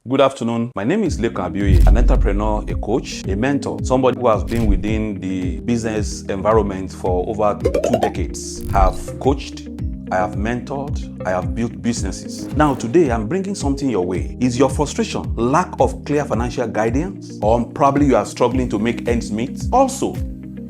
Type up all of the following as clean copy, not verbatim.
Good afternoon. My name is Lekan Abioye, an entrepreneur, a coach, a mentor, somebody who has been within the business environment for over 2 decades. I have coached, I have mentored, I have built businesses. Now today I'm bringing something your way. Is your frustration lack of clear financial guidance, or probably you are struggling to make ends meet? Also,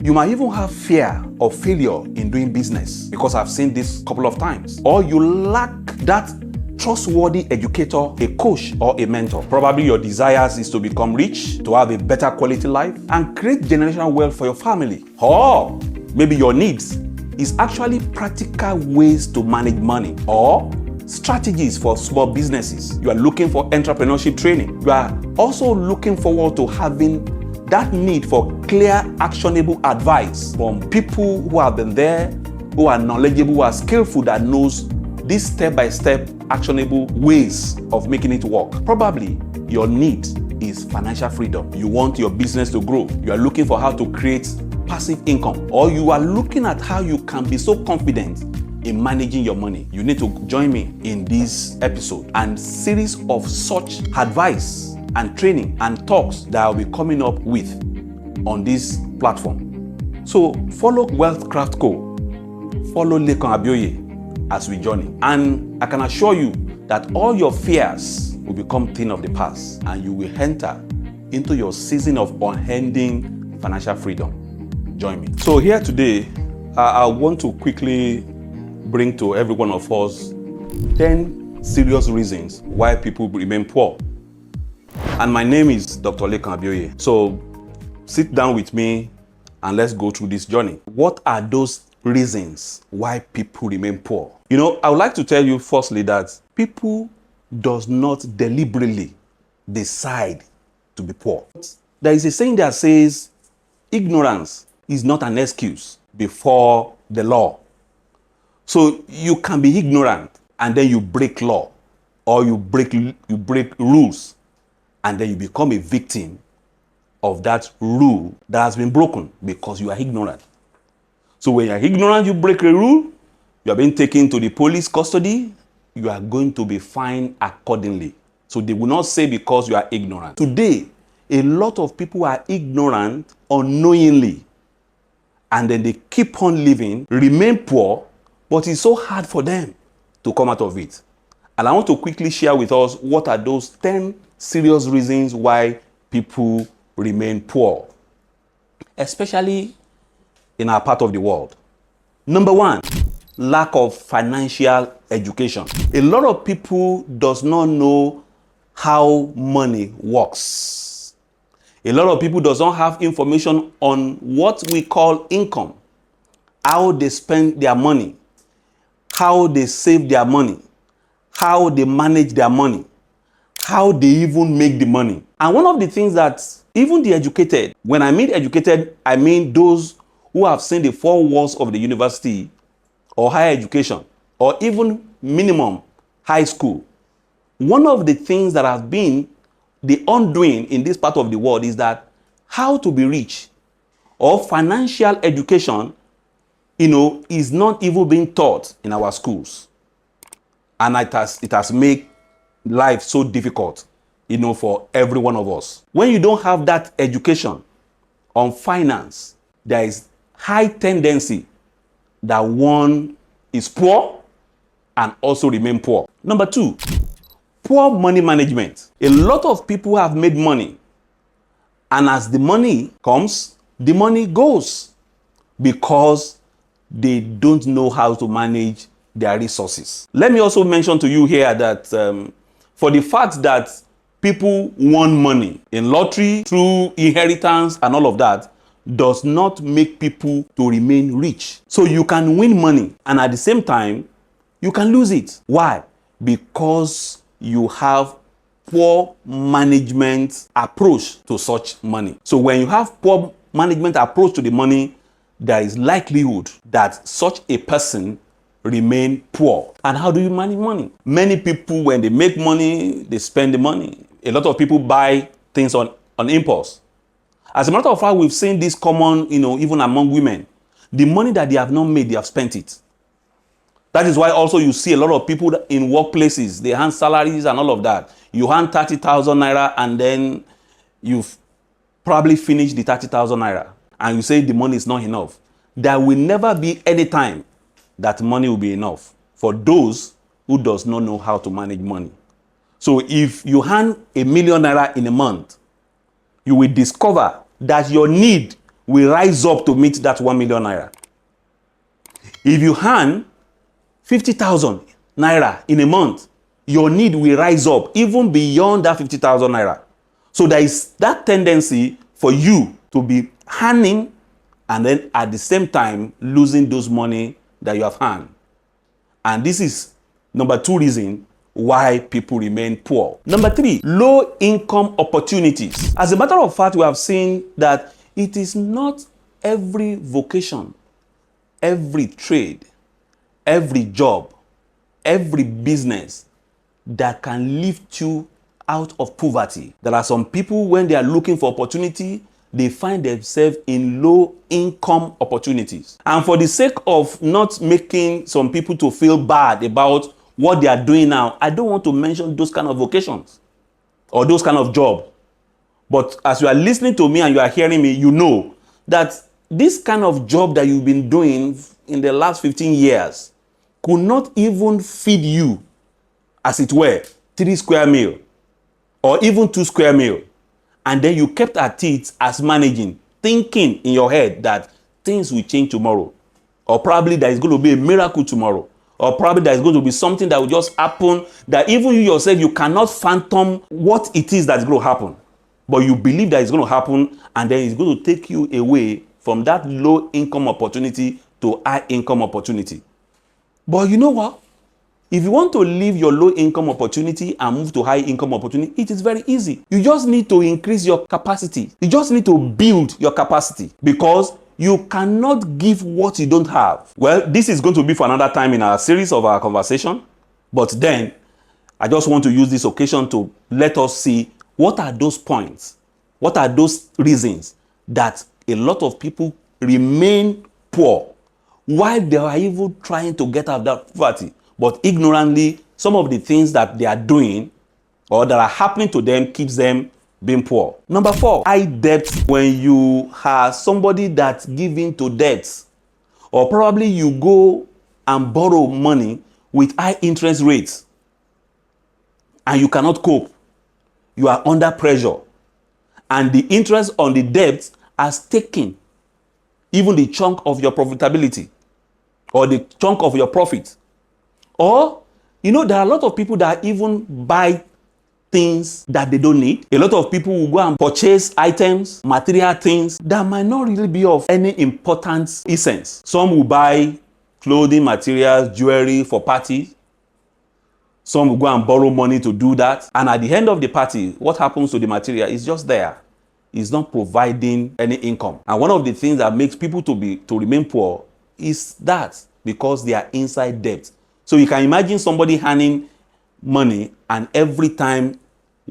you might even have fear of failure in doing business, because I've seen this a couple of times. Or you lack that trustworthy educator, a coach, or a mentor. Probably your desires is to become rich, to have a better quality life, and create generational wealth for your family. Or maybe your needs is actually practical ways to manage money, or strategies for small businesses. You are looking for entrepreneurship training. You are also looking forward to having that need for clear, actionable advice from people who have been there, who are knowledgeable, who are skillful, that knows these step-by-step actionable ways of making it work. Probably your need is financial freedom. You want your business to grow. You are looking for how to create passive income, or you are looking at how you can be so confident in managing your money. You need to join me in this episode and series of such advice and training and talks that I'll be coming up with on this platform. So follow wealthcraftco, follow Lekan Abioye as we journey, and I can assure you that all your fears will become thing of the past, and you will enter into your season of unending financial freedom. Join me. So here today, I want to quickly bring to every one of us 10 serious reasons why people remain poor. And my name is Dr. Lekan Abioye. So sit down with me and let's go through this journey. What are those reasons why people remain poor? You know, I would like to tell you firstly that people does not deliberately decide to be poor. There is a saying that says ignorance is not an excuse before the law. So you can be ignorant and then you break law, or you break rules, and then you become a victim of that rule that has been broken because you are ignorant. So when you are ignorant, you break a rule, you are being taken to the police custody, you are going to be fined accordingly. So they will not say because you are ignorant. Today, a lot of people are ignorant unknowingly, and then they keep on living, remain poor, but it's so hard for them to come out of it. And I want to quickly share with us what are those 10 serious reasons why people remain poor, especially in our part of the world. Number one, lack of financial education. A lot of people does not know how money works. A lot of people does not have information on what we call income, how they spend their money, how they save their money, how they manage their money, how they even make the money. And one of the things that even the educated, when I mean educated, I mean those who have seen the 4 walls of the university or higher education, or even minimum high school. One of the things that has been the undoing in this part of the world is that how to be rich or financial education, is not even being taught in our schools. And it has made life so difficult, for every one of us. When you don't have that education on finance, there is high tendency that one is poor and also remain poor. Number 2, poor money management. A lot of people have made money, and as the money comes, the money goes, because they don't know how to manage their resources. Let me also mention to you here that for the fact that people won money in lottery, through inheritance and all of that, does not make people to remain rich. So you can win money and at the same time, you can lose it. Why? Because you have poor management approach to such money. So when you have poor management approach to the money, there is likelihood that such a person remain poor. And how do you manage money? Many people, when they make money, they spend the money. A lot of people buy things on impulse. As a matter of fact, we've seen this common, even among women. The money that they have not made, they have spent it. That is why also you see a lot of people in workplaces, they hand salaries and all of that. You hand 30,000 naira and then you've probably finished the 30,000 naira and you say the money is not enough. There will never be any time that money will be enough for those who does not know how to manage money. So if you hand 1,000,000 naira in a month, you will discover that your need will rise up to meet that 1,000,000 naira. If you hand 50,000 naira in a month, your need will rise up even beyond that 50,000 naira. So there is that tendency for you to be handing and then at the same time losing those money that you have hand. And this is number 2 reason why people remain poor. Number 3, low income opportunities. As a matter of fact, we have seen that it is not every vocation, every trade, every job, every business that can lift you out of poverty. There are some people, when they are looking for opportunity, they find themselves in low income opportunities. And for the sake of not making some people to feel bad about what they are doing now, I don't want to mention those kind of vocations or those kind of job. But as you are listening to me and you are hearing me, you know that this kind of job that you've been doing in the last 15 years could not even feed you, as it were, 3 square meal or even 2 square meal. And then you kept at it as managing, thinking in your head that things will change tomorrow. Or probably there is going to be a miracle tomorrow. Or probably there is going to be something that will just happen that even you yourself, you cannot fathom what it is that is going to happen. But you believe that it's going to happen, and then it's going to take you away from that low income opportunity to high income opportunity. But you know what? If you want to leave your low income opportunity and move to high income opportunity, it is very easy. You just need to increase your capacity. You just need to build your capacity, because you cannot give what you don't have. Well, this is going to be for another time in our series of our conversation. But then I just want to use this occasion to let us see what are those points, what are those reasons that a lot of people remain poor while they are even trying to get out of that poverty. But ignorantly, some of the things that they are doing or that are happening to them keeps them being poor. Number 4, high debt. When you are somebody that's giving to debts, or probably you go and borrow money with high interest rates and you cannot cope, you are under pressure, and the interest on the debt has taken even the chunk of your profitability or the chunk of your profit. Or, you know, there are a lot of people that even buy things that they don't need. A lot of people will go and purchase items, material things that might not really be of any importance essence. Some will buy clothing materials, jewelry for parties. Some will go and borrow money to do that. And at the end of the party, what happens to the material is just there. It's not providing any income. And one of the things that makes people to remain poor is that, because they are inside debt. So you can imagine somebody earning money, and every time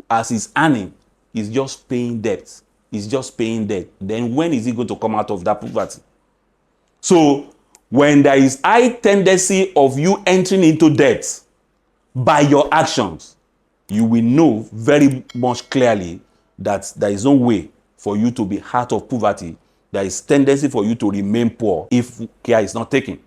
as he's earning, he's just paying debt. He's just paying debt. Then when is he going to come out of that poverty? So when there is high tendency of you entering into debt by your actions, you will know very much clearly that there is no way for you to be out of poverty. There is tendency for you to remain poor if care is not taken.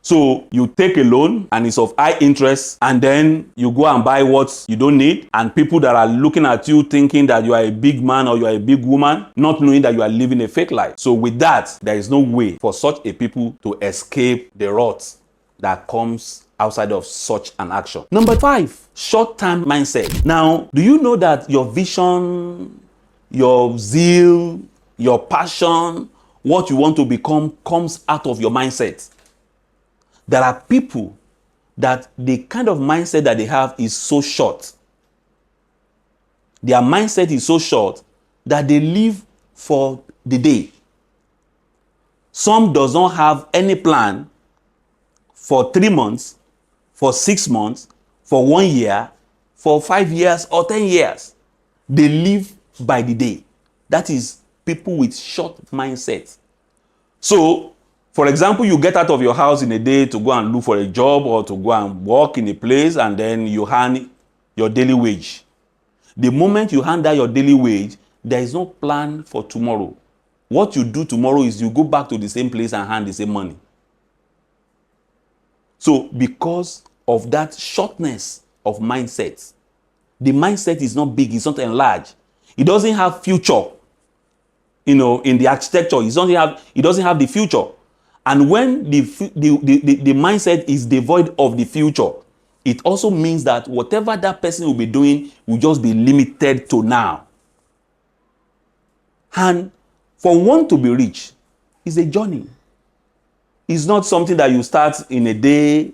So you take a loan and it's of high interest, and then you go and buy what you don't need, and people that are looking at you thinking that you are a big man or you are a big woman, not knowing that you are living a fake life. So with that, there is no way for such a people to escape the rot that comes outside of such an action. Number 5, short-term mindset. Now, do you know that your vision, your zeal, your passion, what you want to become comes out of your mindset? There are people that the kind of mindset that they have is so short. Their mindset is so short that they live for the day. Some does not have any plan for 3 months, for 6 months, for 1 year, for 5 years or 10 years. They live by the day. That is people with short mindset. So For example, you get out of your house in a day to go and look for a job or to go and work in a place, and then you hand your daily wage. The moment you hand out your daily wage, there is no plan for tomorrow. What you do tomorrow is you go back to the same place and hand the same money. So because of that shortness of mindset, the mindset is not big, it's not enlarged. It doesn't have future. In the architecture, it doesn't have the future. And when the mindset is devoid of the future, it also means that whatever that person will be doing will just be limited to now. And for one to be rich is a journey. It's not something that you start in a day,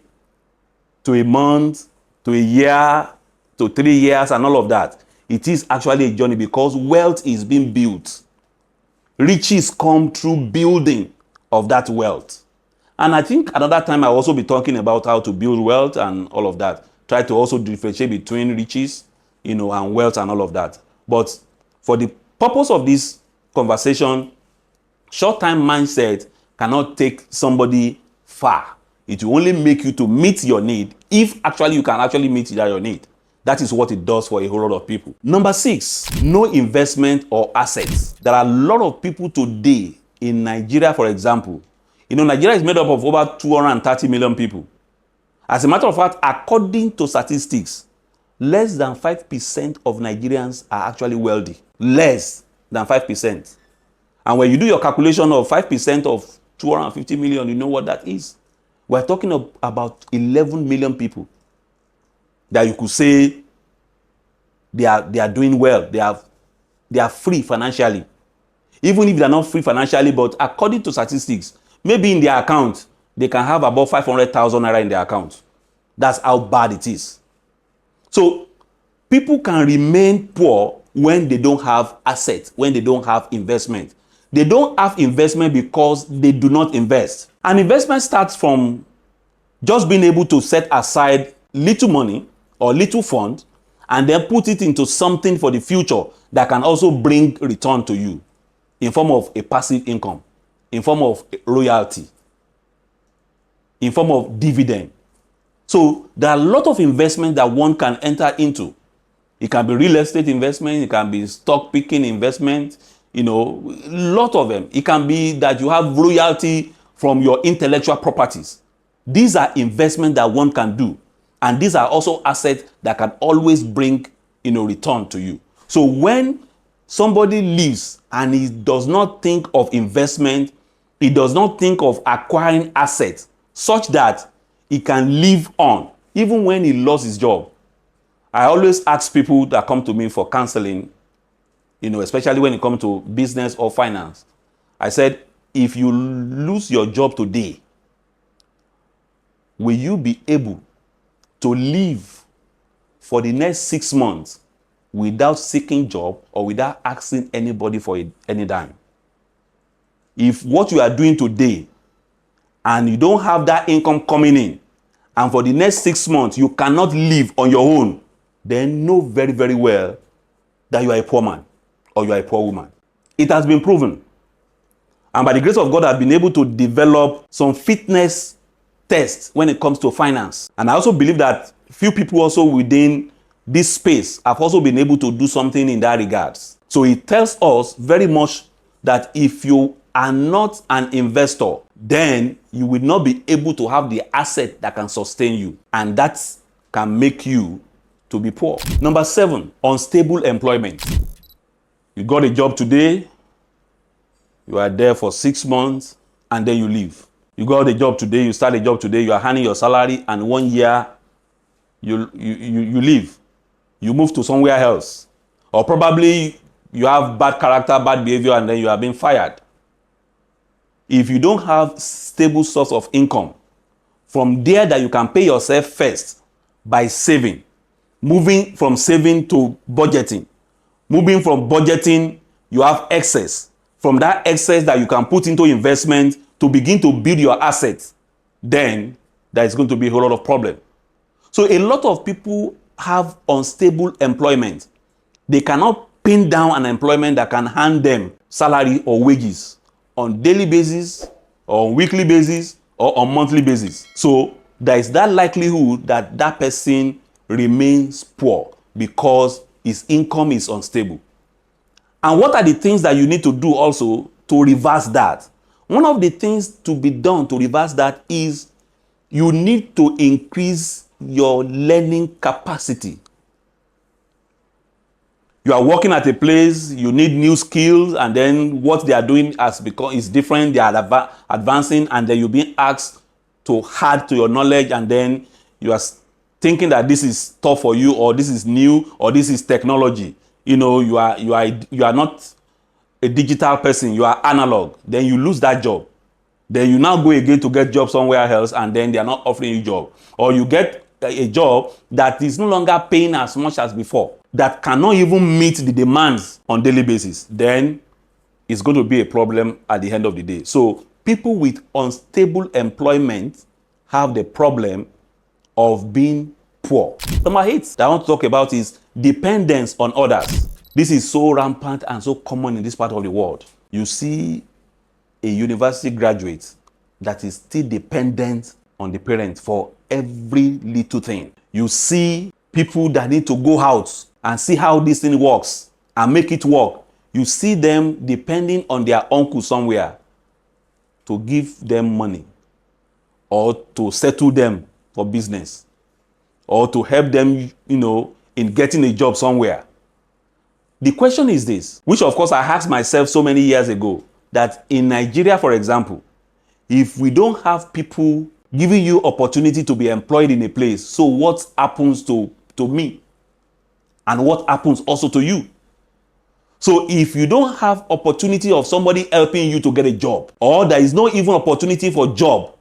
to a month, to a year, to 3 years, and all of that. It is actually a journey because wealth is being built. Riches come through building of that wealth. And I think another time I'll also be talking about how to build wealth and all of that. Try to also differentiate between riches, and wealth and all of that. But for the purpose of this conversation, short-term mindset cannot take somebody far. It will only make you to meet your need if actually you can actually meet your need. That is what it does for a whole lot of people. Number 6, no investment or assets. There are a lot of people today in Nigeria, for example. Nigeria is made up of over 230 million people. As a matter of fact, according to statistics, less than 5% of Nigerians are actually wealthy. Less than 5%. And when you do your calculation of 5% of 250 million, you know what that is. We're talking about 11 million people that you could say they are doing well. They are free financially. Even if they're not free financially, but according to statistics, maybe in their account, they can have about 500,000 naira in their account. That's how bad it is. So people can remain poor when they don't have assets, when they don't have investment. They don't have investment because they do not invest. And investment starts from just being able to set aside little money or little fund and then put it into something for the future that can also bring return to you in form of a passive income, in form of royalty, in form of dividend. So there are a lot of investment that one can enter into. It can be real estate investment, it can be stock picking investment, a lot of them. It can be that you have royalty from your intellectual properties. These are investments that one can do. And these are also assets that can always bring, return to you. So when somebody lives and he does not think of investment, he does not think of acquiring assets such that he can live on, even when he lost his job. I always ask people that come to me for counseling, especially when it comes to business or finance. I said, if you lose your job today, will you be able to live for the next 6 months without seeking job or without asking anybody for any dime? If what you are doing today and you don't have that income coming in, and for the next 6 months you cannot live on your own, then know very, very well that you are a poor man or you are a poor woman. It has been proven. And by the grace of God, I've been able to develop some fitness tests when it comes to finance. And I also believe that few people also within this space have also been able to do something in that regards. So it tells us very much that if you are not an investor, then you will not be able to have the asset that can sustain you. And that can make you to be poor. Number 7, unstable employment. You got a job today, you are there for 6 months, and then you leave. You got a job today, you start a job today, you are earning your salary, and 1 year you leave. You move to somewhere else. Or probably you have bad character, bad behavior, and then you are being fired. If you don't have stable source of income, from there that you can pay yourself first by saving, moving from saving to budgeting, moving from budgeting, you have excess. From that excess that you can put into investment to begin to build your assets, then there is going to be a whole lot of problem. So a lot of people have unstable employment. They cannot pin down an employment that can hand them salary or wages on daily basis on weekly basis or on monthly basis. So there is that likelihood that that person remains poor because his income is unstable. And what are the things that you need to do also to reverse that? One of the things to be done to reverse that is you need to increase your learning capacity. You are working at a place, you need new skills, and then what they are doing is different. They are advancing, and then you're being asked to add to your knowledge, and then you are thinking that this is tough for you, or this is new, or this is technology. You are not a digital person, you are analog. Then you lose that job. Then you now go again to get job somewhere else, and then they are not offering you job, or you get a job that is no longer paying as much as before, that cannot even meet the demands on daily basis. Then it's going to be a problem at the end of the day. So people with unstable employment have the problem of being poor. Number 8 that I want to talk about is dependence on others. This is so rampant and so common in this part of the world. You see a university graduate that is still dependent on the parents for every little thing. You see people that need to go out and see how this thing works and make it work. You see them depending on their uncle somewhere to give them money, or to settle them for business, or to help them, in getting a job somewhere. The question is this, which of course I asked myself so many years ago, that in Nigeria, for example, if we don't have people giving you opportunity to be employed in a place, so what happens to me? And what happens also to you? So if you don't have opportunity of somebody helping you to get a job, or there is no even opportunity for job,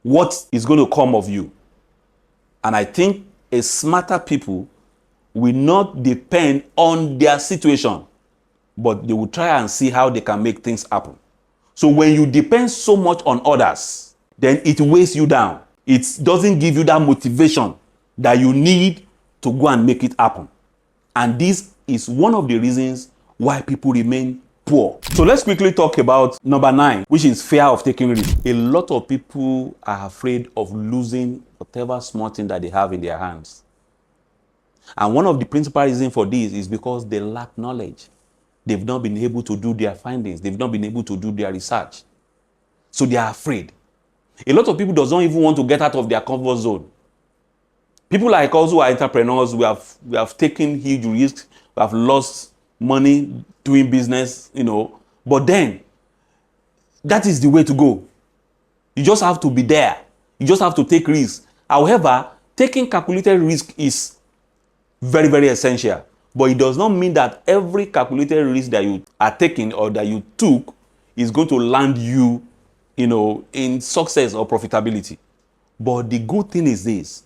what is going to come of you? And I think a smarter people will not depend on their situation, but they will try and see how they can make things happen. So when you depend so much on others, then it weighs you down. It doesn't give you that motivation that you need to go and make it happen. And this is one of the reasons why people remain poor. So let's quickly talk about number 9, which is fear of taking risk. A lot of people are afraid of losing whatever small thing that they have in their hands. And one of the principal reasons for this is because they lack knowledge. They've not been able to do their findings. They've not been able to do their research. So they are afraid. A lot of people don't even want to get out of their comfort zone. People like us who are entrepreneurs, we have taken huge risks. We have lost money doing business, But then, that is the way to go. You just have to be there. You just have to take risks. However, taking calculated risk is very, very essential. But it does not mean that every calculated risk that you are taking or that you took is going to land you, in success or profitability. But the good thing is this: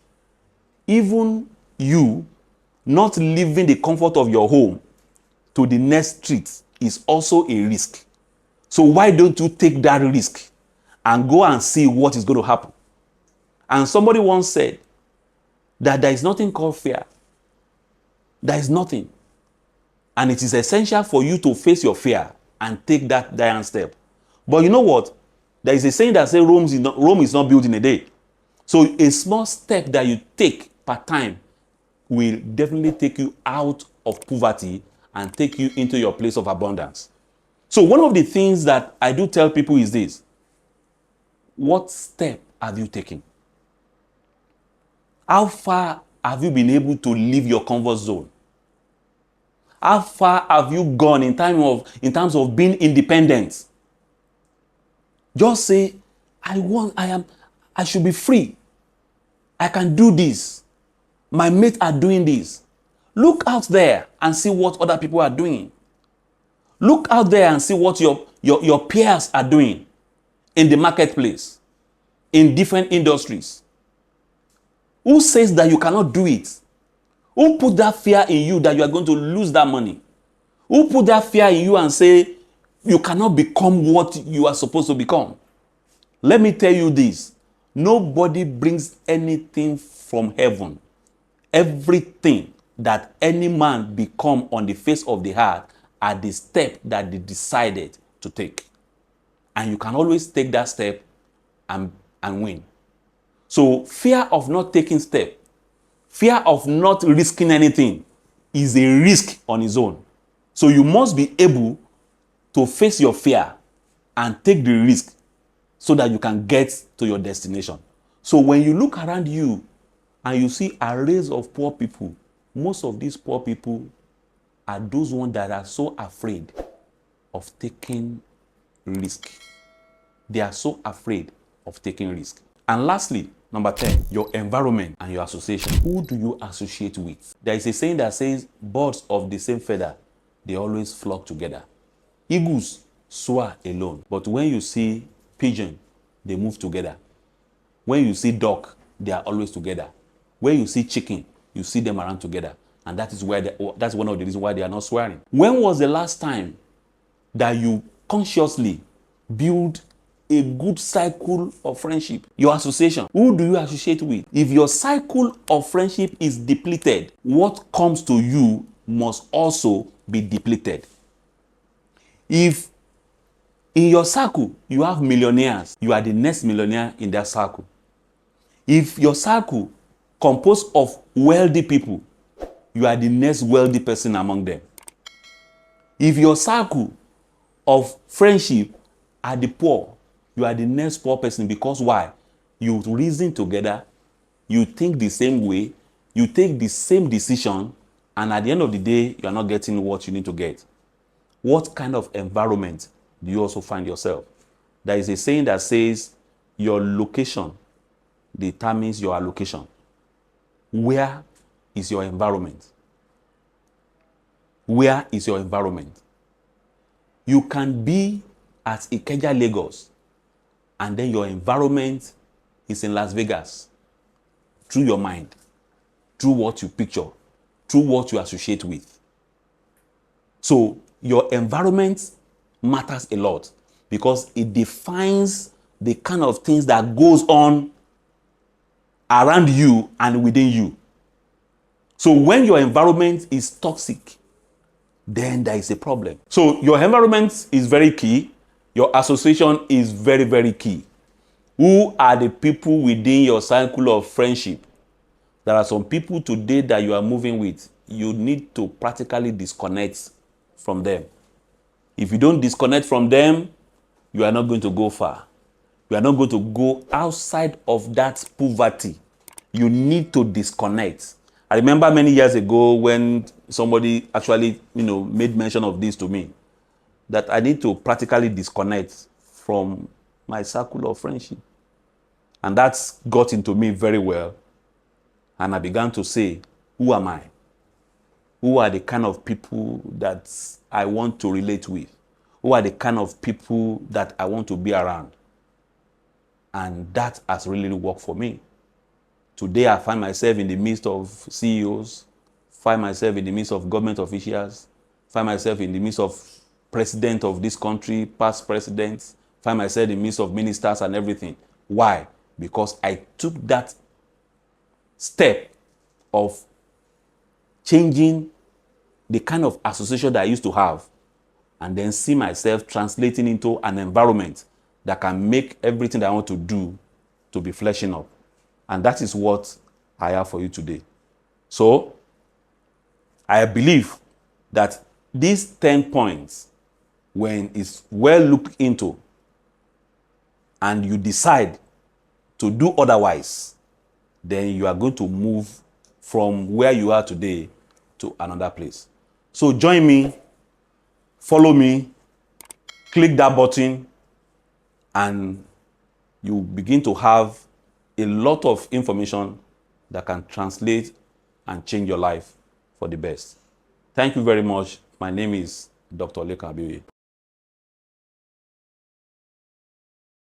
even you not leaving the comfort of your home to the next street is also a risk. So why don't you take that risk and go and see what is going to happen? And somebody once said that there is nothing called fear. There is nothing. And it is essential for you to face your fear and take that giant step. But you know what? There is a saying that says Rome is not built in a day. So a small step that you take per time will definitely take you out of poverty and take you into your place of abundance. So one of the things that I do tell people is this: what step have you taken? How far have you been able to leave your comfort zone? How far have you gone in terms of being independent? Just say, I should be free. I can do this. My mates are doing this. Look out there and see what other people are doing. Look out there and see what your peers are doing in the marketplace, in different industries. Who says that you cannot do it? Who put that fear in you that you are going to lose that money? Who put that fear in you and say you cannot become what you are supposed to become? Let me tell you this: nobody brings anything from heaven. Everything that any man become on the face of the earth are the step that they decided to take. and you can always take that step and win. So fear of not taking step, fear of not risking anything is a risk on its own. So you must be able to face your fear and take the risk so that you can get to your destination. So when you look around you and you see arrays of poor people, most of these poor people are those ones that are so afraid of taking risk. They are so afraid of taking risk. And lastly, number 10, your environment and your association. Who do you associate with? There is a saying that says, birds of the same feather, they always flock together. Eagles soar alone, but when you see pigeon, they move together. When you see duck, they are always together. When you see chicken, you see them around together. And that is why that's one of the reasons why they are not swearing. When was the last time that you consciously build a good cycle of friendship? Your association. Who do you associate with? If your cycle of friendship is depleted, what comes to you must also be depleted. If in your circle you have millionaires, you are the next millionaire in that circle. If your circle composed of wealthy people, you are the next wealthy person among them. If your circle of friendship are the poor, you are the next poor person. Because why? You reason together, you think the same way, you take the same decision, and at the end of the day, you are not getting what you need to get. What kind of environment do you also find yourself? There is a saying that says your location determines your allocation. Where is your environment? Where is your environment? You can be at Ikeja, Lagos, and then your environment is in Las Vegas. Through your mind, through what you picture, through what you associate with. So your environment matters a lot because it defines the kind of things that goes on around you and within you. So when your environment is toxic, then there is a problem. So your environment is very key. Your association is very, very key. Who are the people within your cycle of friendship? There are some people today that you are moving with. You need to practically disconnect from them. If you don't disconnect from them, you are not going to go far. You are not going to go outside of that poverty. You need to disconnect. I remember many years ago when somebody actually, made mention of this to me, that I need to practically disconnect from my circle of friendship. And that's got into me very well. And I began to say, who am I? Who are the kind of people that I want to relate with? Who are the kind of people that I want to be around? And that has really worked for me. Today, I find myself in the midst of CEOs, find myself in the midst of government officials, find myself in the midst of president of this country, past presidents, find myself in the midst of ministers and everything. Why? Because I took that step of changing the kind of association that I used to have and then see myself translating into an environment that can make everything that I want to do to be fleshing up. And that is what I have for you today. So, I believe that these 10 points, when it's well looked into and you decide to do otherwise, then you are going to move from where you are today to another place. So join me, follow me, click that button, and you begin to have a lot of information that can translate and change your life for the best. Thank you very much. My name is Dr. Lekan Abioye.